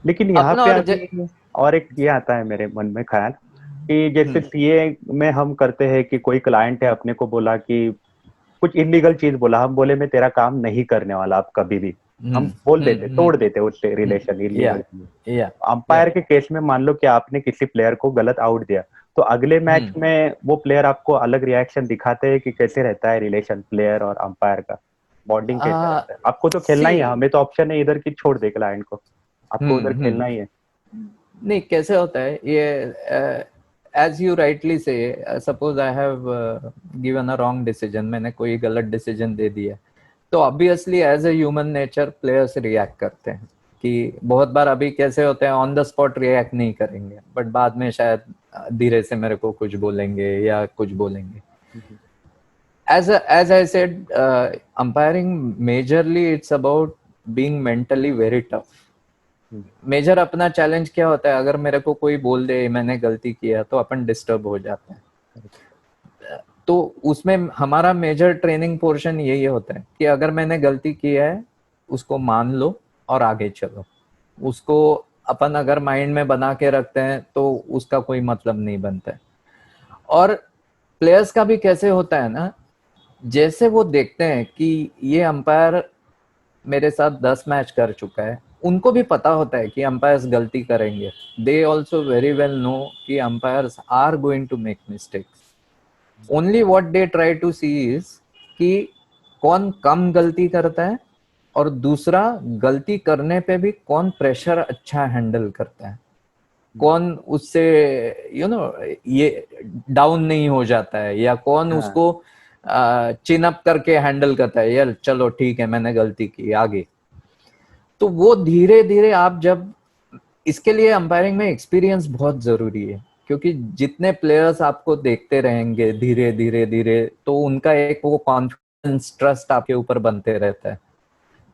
लेकिन यहाँ अपना पे और अभी और एक ये आता है मेरे मन में ख्याल कि जैसे हम्म सीए में हम करते हैं कि कोई क्लाइंट है अपने को बोला कि कुछ इलीगल चीज बोला, हम बोले मैं तेरा काम नहीं करने वाला अब कभी भी, हम बोल देते, तोड़ देते उससे रिलेशन या इलीगल चीज। या या अंपायर के केस में मान लो कि आपने किसी प्लेयर को गलत आउट दिया, तो अगले मैच हम्म में वो प्लेयर आपको अलग रिएक्शन दिखाते हैं कि कैसे रहता है रिलेशन प्लेयर और अंपायर का, बॉन्डिंग कैसा आ रहता है? आपको तो खेलना सी ही है, हमें तो ऑप्शन है इधर की छोड़ दे क्लाइंट को, आपको उधर खेलना ही है। नहीं, कैसे होता है ये, एज यू राइटली से, suppose I have given a wrong decision, मैंने कोई गलत डिसीजन दे दिया, तो obviously as a human nature players react करते हैं कि बहुत बार अभी कैसे होते हैं ऑन द स्पॉट रिएक्ट नहीं करेंगे, बट बाद में शायद धीरे से मेरे को कुछ बोलेंगे या कुछ बोलेंगे। As I said, umpiring majorly it's about being mentally very tough. Major अपना चैलेंज क्या होता है, अगर मेरे को कोई बोल दे मैंने गलती किया तो अपन डिस्टर्ब हो जाते हैं। तो उसमें हमारा मेजर ट्रेनिंग पोर्शन यही होता है कि अगर मैंने गलती किया है उसको मान लो और आगे चलो। उसको अपन अगर माइंड में बना के रखते हैं तो उसका कोई मतलब नहीं बनता है। और प्लेयर्स का भी कैसे होता है ना, जैसे वो देखते हैं कि ये अंपायर मेरे साथ 10 मैच कर चुका है, उनको भी पता होता है कि अंपायर्स गलती करेंगे। They also very well know कि umpires are going to make mistakes. Only what they try to see is कि कौन कम गलती करता है, और दूसरा गलती करने पे भी कौन प्रेशर अच्छा हैंडल करता है, कौन उससे ये डाउन नहीं हो जाता है, या कौन हाँ। उसको चिन अप करके हैंडल करता है, यार चलो ठीक है मैंने गलती की आगे। तो वो धीरे धीरे आप जब, इसके लिए अंपायरिंग में एक्सपीरियंस बहुत जरूरी है, क्योंकि जितने प्लेयर्स आपको देखते रहेंगे धीरे धीरे धीरे, तो उनका एक वो कॉन्फिडेंस ट्रस्ट आपके ऊपर बनते रहता है।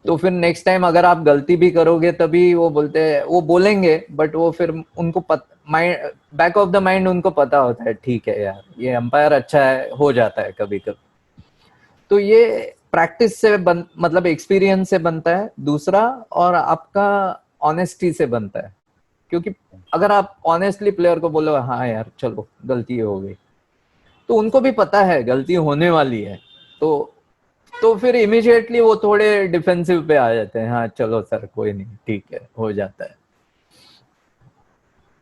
तो फिर नेक्स्ट टाइम अगर आप गलती भी करोगे तभी वो बोलते हैं, वो बोलेंगे, बट वो फिर उनको mind, back of the mind उनको पता होता है ठीक है यार ये अंपायर अच्छा है, हो जाता है कभी कभी। तो ये प्रैक्टिस से मतलब एक्सपीरियंस से बनता है दूसरा, और आपका ऑनेस्टी से बनता है। क्योंकि अगर आप ऑनेस्टली प्लेयर को बोलो हाँ यार चलो गलती हो गई, तो उनको भी पता है गलती होने वाली है, तो फिर इमिडिएटली वो थोड़े डिफेंसिव पे आ जाते हैं, हाँ चलो सर कोई नहीं ठीक है हो जाता है।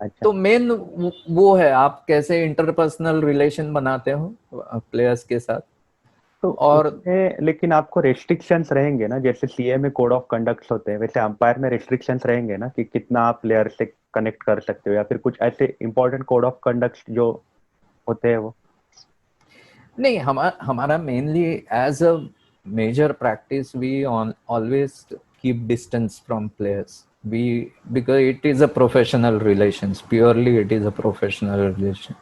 अच्छा। तो मेन वो है आप कैसे इंटरपर्सनल रिलेशन बनाते हो प्लेयर्स के साथ। तो और उसमें लेकिन आपको रेस्ट्रिक्शंस रहेंगे ना, जैसे सीए में कोड ऑफ कंडक्ट होते हैं, वैसे अंपायर में रेस्ट्रिक्शंस रहेंगे ना कि कितना आप प्लेयर से कनेक्ट कर सकते हो, या फिर कुछ ऐसे इंपॉर्टेंट कोड ऑफ कंडक्ट जो होते हैं वो। नहीं, हमारा mainly as a major practice we always keep distance from players, we, because it is a professional relations, purely it is a professional relation.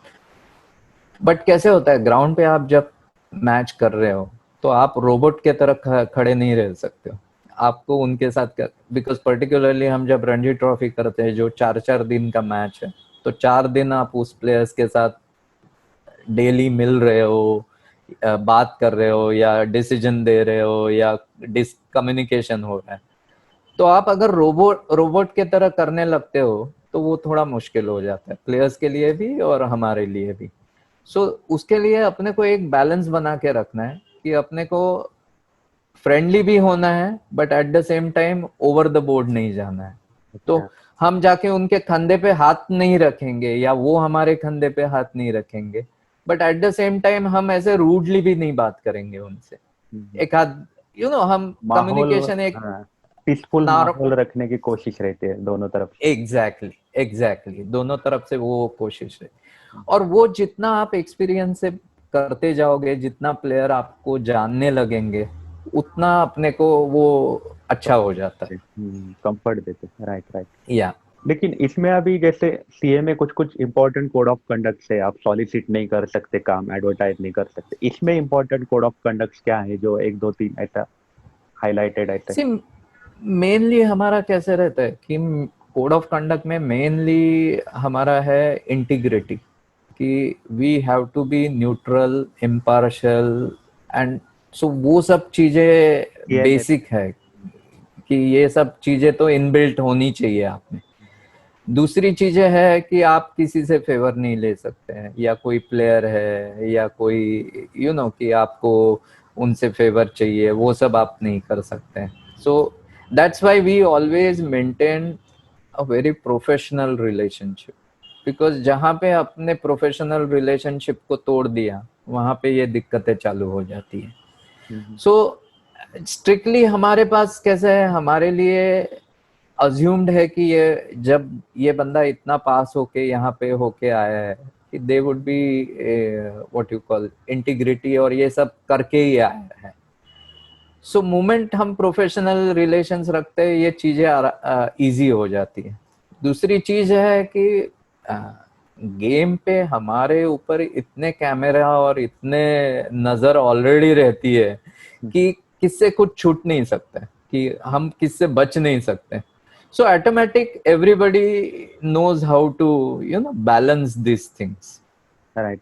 But कैसे होता है ग्राउंड पे आप जब मैच कर रहे हो तो आप रोबोट के तरह खड़े नहीं रह सकते हो, आपको उनके साथ कर, बिकॉज पर्टिकुलरली हम जब रणजी ट्रॉफी करते हैं जो 4-4 दिन का मैच है, तो 4 दिन आप उस प्लेयर्स के साथ डेली मिल रहे हो, बात कर रहे हो या डिसीजन दे रहे हो या डिस कम्युनिकेशन हो रहा है। तो आप अगर रोबोट रोबोट के तरह करने लगते हो तो वो थोड़ा मुश्किल हो जाता है प्लेयर्स के लिए भी और हमारे लिए भी। उसके लिए अपने को एक बैलेंस बना के रखना है कि अपने को फ्रेंडली भी होना है, but at the same time over the board नहीं जाना है। तो अच्छा। हम जाके उनके कंधे पे हाथ नहीं रखेंगे या वो हमारे कंधे पे हाथ नहीं रखेंगे, but at the same time हम ऐसे रूडली भी नहीं बात करेंगे उनसे। हम्म। एक आध हम माहौल, कम्युनिकेशन एक हाँ, पीसफुल नॉर्म, माहौल रखने की कोशिश रहती है दोनों तरफ से। एग्जैक्टली एग्जैक्टली दोनों तरफ से वो कोशिश है। और वो जितना आप एक्सपीरियंस से करते जाओगे, जितना प्लेयर आपको जानने लगेंगे, उतना अपने को वो अच्छा हो जाता कंफर्ट देते, राइट राइट। है। या लेकिन इसमें अभी जैसे सीए में कुछ कुछ इंपॉर्टेंट कोड ऑफ कंडक्ट है, आप सॉलिसिट नहीं कर सकते काम, एडवर्टाइज नहीं कर सकते, इसमें इंपॉर्टेंट कोड ऑफ कंडक्ट क्या है जो एक दो तीन ऐसा हाईलाइटेड ऐसे? सी, मेनली हमारा कैसे रहता है कि कोड ऑफ कंडक्ट में मेनली हमारा है इंटीग्रिटी, कि we have to be neutral, impartial, and so वो सब चीजें सीए में। बेसिक है कि ये सब चीजें तो इनबिल्ट होनी चाहिए आप में। दूसरी चीजें है कि आप किसी से फेवर नहीं ले सकते हैं, या कोई प्लेयर है या कोई कि आपको उनसे फेवर चाहिए, वो सब आप नहीं कर सकते हैं. So that's why we always maintain a very professional relationship, because जहाँ पे अपने प्रोफेशनल रिलेशनशिप को तोड़ दिया, वहां पे ये दिक्कतें चालू हो जाती है. सो स्ट्रिक्टली हमारे पास कैसे है, हमारे लिए अज्यूम्ड है कि ये जब ये बंदा इतना पास होके यहाँ पे होके आया है कि they would be what you call integrity, और ये सब करके ही आया है. सो मोमेंट हम प्रोफेशनल रिलेशंस रखते हैं, ये चीजें इजी हो जाती है. दूसरी चीज है कि गेम पे हमारे ऊपर इतने कैमरा और इतने नजर ऑलरेडी रहती है कि किससे कुछ छूट नहीं सकता, कि हम किससे बच नहीं सकते. So automatic everybody knows how to balance these things. Right.